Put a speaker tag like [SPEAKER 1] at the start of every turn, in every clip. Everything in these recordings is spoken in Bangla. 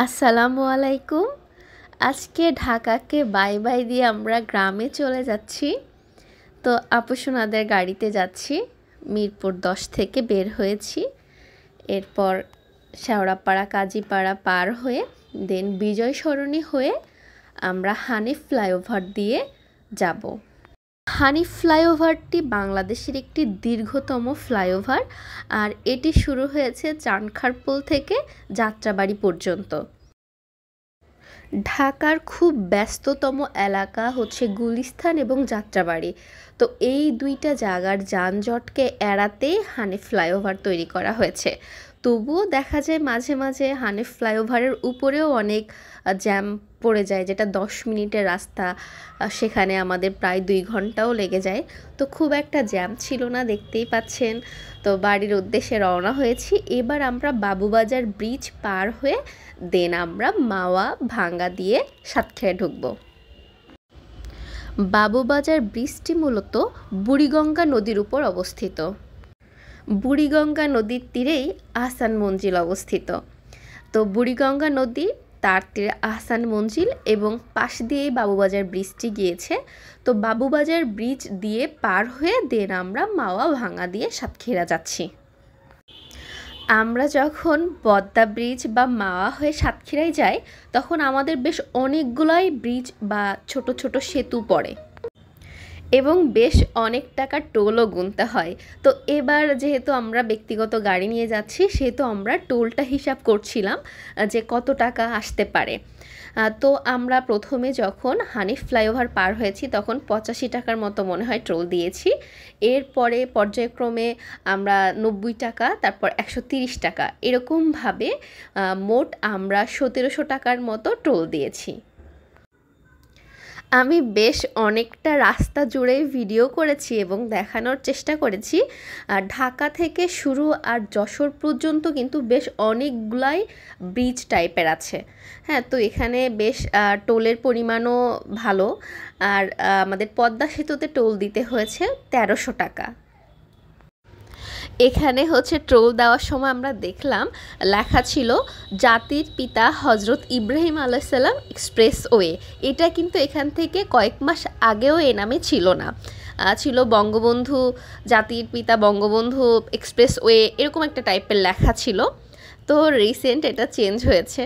[SPEAKER 1] আসসালামু আলাইকুম। আজকে ঢাকাকে বাই বাই দিয়ে আমরা গ্রামে চলে যাচ্ছি। তো আপুসোনাদের গাড়িতে যাচ্ছি। মিরপুর 10 থেকে বের হয়েছি। এরপর শেওড়াপাড়া কাজীপাড়া পার হয়ে দেন বিজয় সরণি হয়ে আমরা হানিফ ফ্লাইওভার দিয়ে যাব। হানিফ ফ্লাইওভারটি বাংলাদেশের একটি দীর্ঘতম ফ্লাইওভার, আর এটি শুরু হয়েছে চানখারপুল থেকে যাত্রাবাড়ি পর্যন্ত। ঢাকার খুব ব্যস্ততম এলাকা হচ্ছে গুলিস্তান এবং যাত্রাবাড়ি। তো এই দুইটা জায়গার যানজটকে এড়াতেই হানিফ ফ্লাইওভার তৈরি করা হয়েছে। তবুও দেখা যায় মাঝে মাঝে হানিফ ফ্লাইওভারের উপরেও অনেক জ্যাম পড়ে যায়, যেটা 10 মিনিটের রাস্তা, সেখানে আমাদের প্রায় 2 ঘন্টাও লেগে যায়। তো খুব একটা জ্যাম ছিল না, দেখতেই পাচ্ছেন। তো বাড়ির উদ্দেশ্যে রওনা হয়েছি। এবার আমরা বাবুবাজার ব্রিজ পার হয়ে দেন আমরা মাওয়া ভাঙ্গা দিয়ে সাতক্ষীরায় ঢুকব। বাবুবাজার ব্রিজটি মূলত বুড়িগঙ্গা নদীর উপর অবস্থিত। বুড়িগঙ্গা নদীর তীরেই আহসান মঞ্জিল অবস্থিত। তো বুড়িগঙ্গা নদী, তার তীরে আহসান মঞ্জিল এবং পাশ দিয়েই বাবুবাজার ব্রিজটি গিয়েছে। তো বাবুবাজার ব্রিজ দিয়ে পার হয়ে দেন আমরা মাওয়া ভাঙ্গা দিয়ে সাতক্ষীরা যাচ্ছি। আমরা যখন পদ্মা ব্রিজ বা মাওয়া হয়ে সাতক্ষীরায় যাই, তখন আমাদের বেশ অনেকগুলাই ব্রিজ বা ছোট ছোট সেতু পড়ে এবং বেশ অনেক টাকা টোলও গুনতে হয়। তো এবার যেহেতু আমরা ব্যক্তিগত গাড়ি নিয়ে যাচ্ছি, সেহেতু আমরা টোলটা হিসাব করছিলাম যে কত টাকা আসতে পারে। তো আমরা প্রথমে যখন হানিফ ফ্লাইওভার পার হয়েছি তখন 85 টাকার মতো মনে হয় টোল দিয়েছি। এরপরে পর্যায়ক্রমে আমরা 90 টাকা, তারপর 130 টাকা, এরকমভাবে মোট আমরা 1700 টাকার মতো টোল দিয়েছি। আমি বেশ অনেকটা রাস্তা জুড়ে ভিডিও করেছি এবং দেখানোর চেষ্টা করেছি। ঢাকা থেকে শুরু আর যশোর পর্যন্ত কিন্তু বেশ অনেকগুলাই ব্রিজ টাইপের আছে। হ্যাঁ, তো এখানে বেশ টোলের পরিমাণও ভালো। আর আমাদের পদ্মা সেতুতে টোল দিতে হয়েছে 1300 টাকা। এখানে হচ্ছে টোল দেওয়ার সময় আমরা দেখলাম লেখা ছিল জাতির পিতা হজরত ইব্রাহিম আলাইসাল্লাম এক্সপ্রেসওয়ে। এটা কিন্তু এখান থেকে কয়েক মাস আগেও এ নামে ছিল না, ছিল বঙ্গবন্ধু, জাতির পিতা বঙ্গবন্ধু এক্সপ্রেসওয়ে, এরকম একটা টাইপের লেখা ছিল। তো রিসেন্ট এটা চেঞ্জ হয়েছে।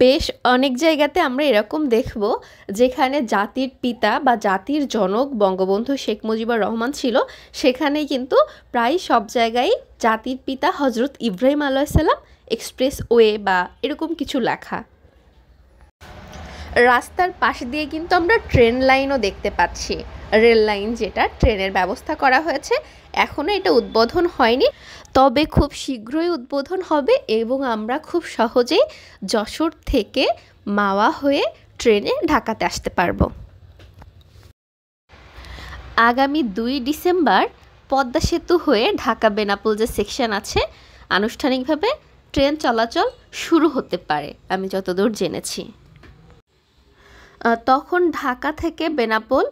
[SPEAKER 1] বেশ অনেক জায়গাতে আমরা এরকম দেখব যেখানে জাতির পিতা বা জাতির জনক বঙ্গবন্ধু শেখ মুজিবুর রহমান ছিল, সেখানে কিন্তু প্রায় সব জায়গায় জাতির পিতা হজরত ইব্রাহিম আলাইসাল্লাম এক্সপ্রেসওয়ে বা এরকম কিছু লেখা। রাস্তার পাশ দিয়ে কিন্তু আমরা ট্রেন লাইনও দেখতে পাচ্ছি, রেল লাইন, যেটা ট্রেনের ব্যবস্থা করা হয়েছে। এখনও এটা উদ্বোধন হয়নি, তবে খুব শীঘ্রই উদ্বোধন হবে এবং আমরা খুব সহজেই যশোর থেকে মাওয়া হয়ে ট্রেনে ঢাকাতে আসতে পারবো। আগামী 2 ডিসেম্বর পদ্মা সেতু হয়ে ঢাকা বেনাপোল যে সেকশন আছে, আনুষ্ঠানিকভাবে ট্রেন চলাচল শুরু হতে পারে আমি যতদূর জেনেছি। তখন ঢাকা থেকে বেনাপোল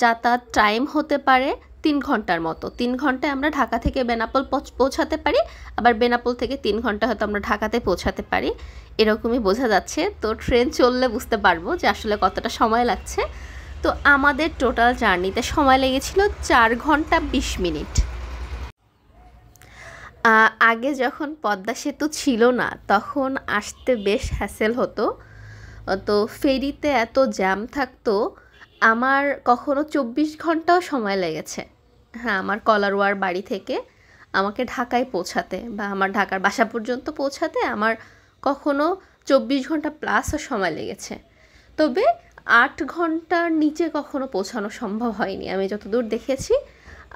[SPEAKER 1] যাতায়াত টাইম হতে পারে 3 ঘন্টার মতো। 3 ঘন্টায় আমরা ঢাকা থেকে বেনাপোল পৌঁছাতে পারি, আবার বেনাপোল থেকে 3 ঘন্টা হয়তো আমরা ঢাকাতে পৌঁছাতে পারি, এরকমই বোঝা যাচ্ছে। তো ট্রেন চললে বুঝতে পারবো যে আসলে কতটা সময় লাগছে। তো আমাদের টোটাল জার্নিতে সময় লেগেছিল 4 ঘন্টা 20 মিনিট। আগে যখন পদ্মা সেতু ছিল না তখন আসতে বেশ হ্যাসেল হতো। তো ফেরিতে এত জ্যাম থাকতো, আমার কখনো 24 ঘন্টাও সময় লেগেছে। হ্যাঁ, আমার কলারওয়ার বাড়ি থেকে আমাকে ঢাকায় পৌঁছাতে বা আমার ঢাকার বাসা পর্যন্ত পৌঁছাতে আমার কখনো 24 ঘন্টা প্লাসও সময় লেগেছে। তবে 8 ঘন্টার নিচে কখনো পৌঁছানো সম্ভব হয়নি। আমি যতদূর দেখেছি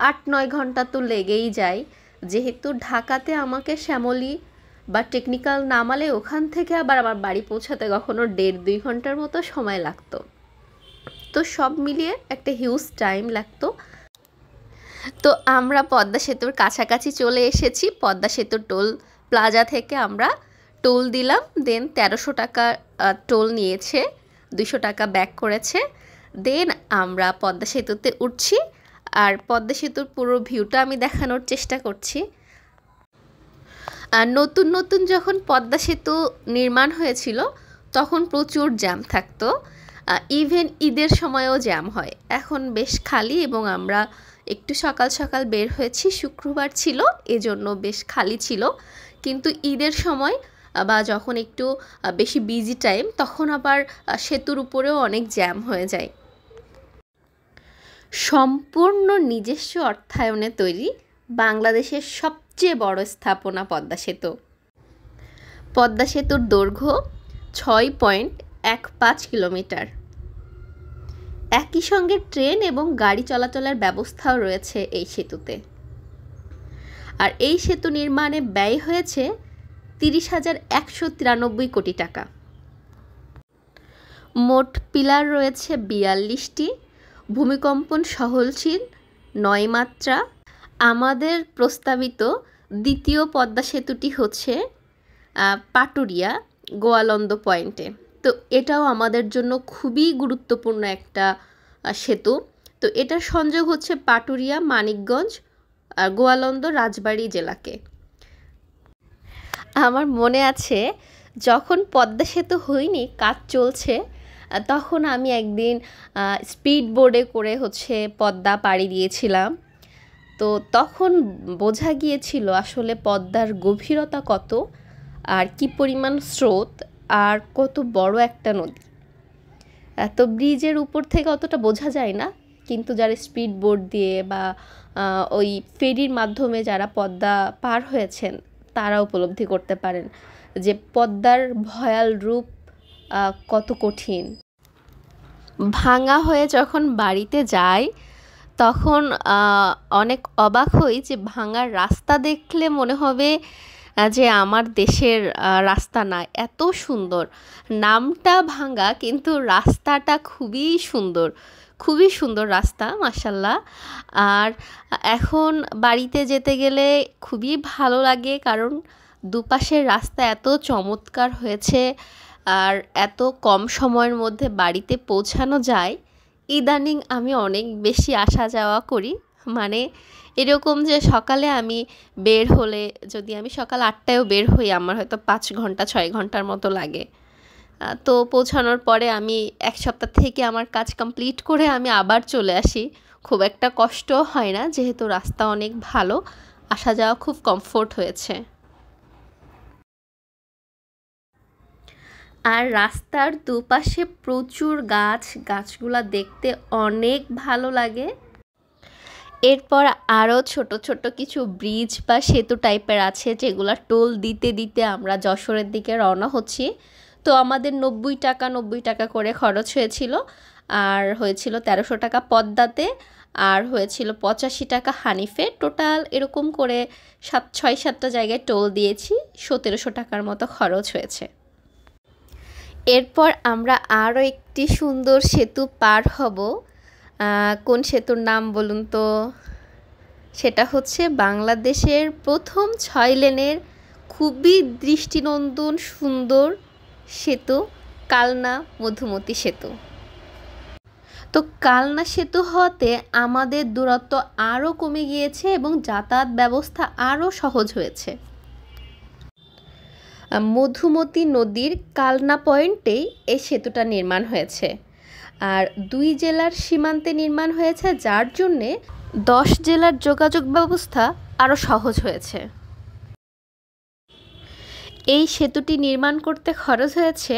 [SPEAKER 1] 8-9 ঘন্টা তো লেগেই যায়, যেহেতু ঢাকাতে আমাকে শ্যামলী বা টেকনিক্যাল নামালে ওখান থেকে আবার আমার বাড়ি পৌঁছাতে কখনো 1.5-2 ঘন্টার মতো সময় লাগতো। তো সব মিলিয়ে একটা হিউজ টাইম লাগতো। তো আমরা পদ্মা সেতুর কাছাকাছি চলে এসেছি। পদ্মা সেতুর টোল প্লাজা থেকে আমরা টোল দিলাম, দেন 1300 টাকা টোল নিয়েছে, 200 টাকা ব্যাক করেছে। দেন আমরা পদ্মা সেতুতে উঠছি, আর পদ্মা সেতুর পুরো ভিউটা আমি দেখানোর চেষ্টা করছি। আর নতুন নতুন যখন পদ্মা সেতু নির্মাণ হয়েছিল তখন প্রচুর জ্যাম থাকতো, ইভেন ঈদের সময়ও জ্যাম হয়। এখন বেশ খালি এবং আমরা একটু সকাল সকাল বের হয়েছি, শুক্রবার ছিল এজন্য বেশ খালি ছিল। কিন্তু ঈদের সময় বা যখন একটু বেশি বিজি টাইম তখন আবার সেতুর উপরেও অনেক জ্যাম হয়ে যায়। সম্পূর্ণ নিজস্ব অর্থায়নে তৈরি বাংলাদেশের সবচেয়ে বড় স্থাপনা পদ্মা সেতু। পদ্মা সেতুর দৈর্ঘ্য 6.15 কিলোমিটার। একই সঙ্গে ট্রেন এবং গাড়ি চলাচলের ব্যবস্থাও রয়েছে এই সেতুতে। আর এই সেতু নির্মাণে ব্যয় হয়েছে 30,193 কোটি টাকা। মোট পিলার রয়েছে 42টি, ভূমিকম্পন সহনশীল 9 মাত্রা। আমাদের প্রস্তাবিত দ্বিতীয় পদ্মা সেতুটি হচ্ছে পাটুরিয়া গোয়ালন্দ পয়েন্টে। তো এটাও আমাদের জন্য খুবই গুরুত্বপূর্ণ একটা সেতু। তো এটার সংযোগ হচ্ছে পাটুরিয়া, মানিকগঞ্জ আর গোয়ালন্দ রাজবাড়ী জেলাকে। আমার মনে আছে যখন পদ্মা সেতু হয়নি, কাজ চলছে, তখন আমি একদিন স্পিড বোর্ডে করে পদ্মা পাড়ি দিয়েছিলাম। তো তখন বোঝা গিয়েছিল আসলে পদ্মার গভীরতা কত, আর কি পরিমাণ স্রোত, আর কত বড় একটা নদী। তো ব্রিজের উপর থেকে অতটা বোঝা যায় না, কিন্তু যারা স্পিড বোর্ড দিয়ে বা ওই ফেরির মাধ্যমে যারা পদ্মা পার হয়েছেন তারা উপলব্ধি করতে পারেন যে পদ্মার ভয়াল রূপ কত কঠিন। ভাঙা হয়ে যখন বাড়িতে যাই তখন অনেক অবাক হই যে ভাঙার রাস্তা দেখলে মনে হবে যে আমার দেশের রাস্তা না, এত সুন্দর। নামটা ভাঙা কিন্তু রাস্তাটা খুবই সুন্দর, খুবই সুন্দর রাস্তা মাশাআল্লাহ। আর এখন বাড়িতে যেতে গেলে খুবই ভালো লাগে, কারণ দুপাশের রাস্তা এত চমৎকার হয়েছে আর এত কম সময়ের মধ্যে বাড়িতে পৌঁছানো যায়। ইদানিং আমি অনেক বেশি আসা যাওয়া করি, মানে এরকম যে সকালে আমি বের হলে, যদি আমি সকাল 8টায়ও বের হই, আমার হয়তো 5 ঘন্টা 6 ঘন্টার মতো লাগে। তো পৌঁছানোর পরে আমি 1 সপ্তাহ থেকে আমার কাজ কমপ্লিট করে আমি আবার চলে আসি। খুব একটা কষ্টও হয় না, যেহেতু রাস্তা অনেক ভালো, আসা যাওয়া খুব কমফোর্ট হয়েছে। আর রাস্তার দুপাশে প্রচুর গাছ, গাছগুলা দেখতে অনেক ভালো লাগে। এরপর আরও ছোট ছোট কিছু ব্রিজ বা সেতু টাইপের আছে, যেগুলা টোল দিতে দিতে আমরা যশোরের দিকে রওনা হচ্ছি। তো আমাদের 90 টাকা করে খরচ হয়েছিল, আর হয়েছিল 1300 টাকা পদ্মাতে, আর হয়েছিল 85 টাকা হানিফে। টোটাল এরকম করে 6-7টা জায়গায় টোল দিয়েছি, 1700 টাকার মতো খরচ হয়েছে। এরপর আমরা আরও একটি সুন্দর সেতু পার হব। কোন সেতুর নাম বলুন তো? সেটা হচ্ছে বাংলাদেশের প্রথম 6 লেনের খুবই দৃষ্টিনন্দন সুন্দর সেতু, কালনা মধুমতি সেতু। তো কালনা সেতু হওয়াতে আমাদের দূরত্ব আরও কমে গিয়েছে এবং যাতায়াত ব্যবস্থা আরও সহজ হয়েছে। মধুমতি নদীর কালনা পয়েন্টেই এই সেতুটা নির্মাণ হয়েছে, আর 2 জেলার সীমান্তে নির্মাণ হয়েছে, যার জন্যে 10 জেলার যোগাযোগ ব্যবস্থা আরও সহজ হয়েছে। এই সেতুটি নির্মাণ করতে খরচ হয়েছে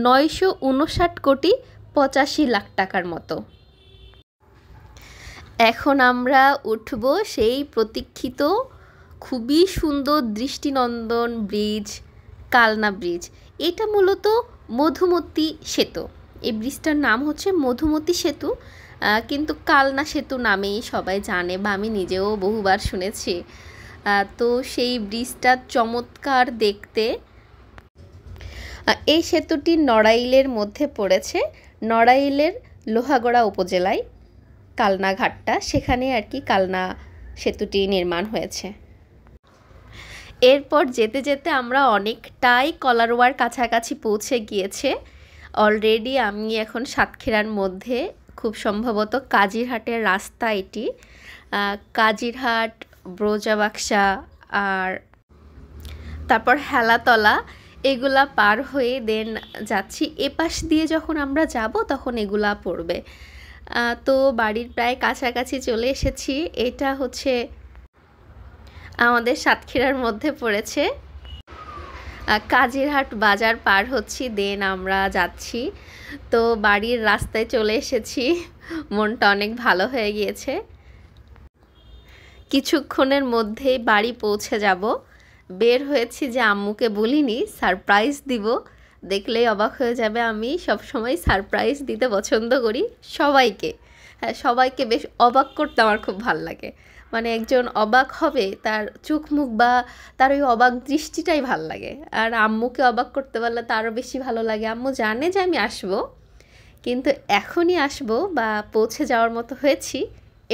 [SPEAKER 1] 959,85,00,000 টাকার মতো। এখন আমরা উঠব সেই প্রতীক্ষিত খুবই সুন্দর দৃষ্টিনন্দন ব্রিজ, কালনা ব্রিজ। এটা মূলত মধুমতি সেতু। এই ব্রিজটার নাম হচ্ছে মধুমতি সেতু, কিন্তু কালনা সেতু নামেই সবাই জানে, বা আমি নিজেও বহুবার শুনেছি। তো সেই ব্রিজটা চমৎকার দেখতে। এই সেতুটি নড়াইলের মধ্যে পড়েছে, নড়াইলের লোহাগড়া উপজেলায় কালনা ঘাটটা, সেখানে আর কি কালনা সেতুটি নির্মাণ হয়েছে। এরপর যেতে যেতে আমরা অনেকটাই কলারোয়ার কাছাকাছি পৌঁছে গিয়েছে। অলরেডি আমি এখন সাতক্ষীরার মধ্যে, খুব সম্ভবত কাজিরহাটের রাস্তা এটি। কাজিরহাট, ব্রোজাবাক্সা আর তারপর হেলাতলা, এগুলা পার হয়ে দেন যাচ্ছি। এপাশ দিয়ে যখন আমরা যাব তখন এগুলা পড়বে। তো বাড়ির প্রায় কাছাকাছি চলে এসেছি। এটা হচ্ছে আমাদের সাতক্ষীরার মধ্যে পড়েছে। কাজিরহাট বাজার পার হচ্ছি, দেন আমরা যাচ্ছি। তো বাড়ির রাস্তায় চলে এসেছি, মনটা অনেক ভালো হয়ে গিয়েছে। কিছুক্ষণের মধ্যেই বাড়ি পৌঁছে যাব। বের হয়েছি যে আম্মুকে বলিনি, সারপ্রাইজ দিব, দেখলেই অবাক হয়ে যাবে। আমি সবসময় সারপ্রাইজ দিতে পছন্দ করি সবাইকে। হ্যাঁ, সবাইকে বেশ অবাক করতে আমার খুব ভালো লাগে। মানে একজন অবাক হবে, তার চোখ মুখ বা তার ওই অবাক দৃষ্টিটাই ভাল লাগে। আর আম্মুকে অবাক করতে পারলে তারও বেশি ভালো লাগে। আম্মু জানে যে আমি আসবো, কিন্তু এখনই আসবো বা পৌঁছে যাওয়ার মতো হয়েছি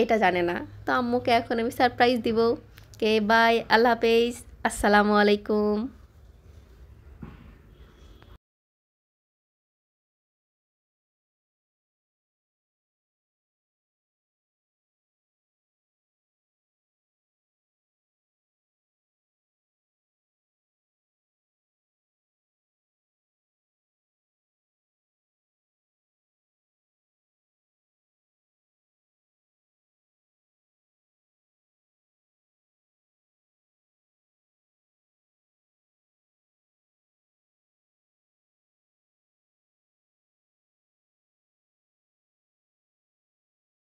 [SPEAKER 1] এটা জানে না। তো আম্মুকে এখন আমি সারপ্রাইজ দিব। কে বাই, আল্লাহ হাফেজ, আসসালামু আলাইকুম।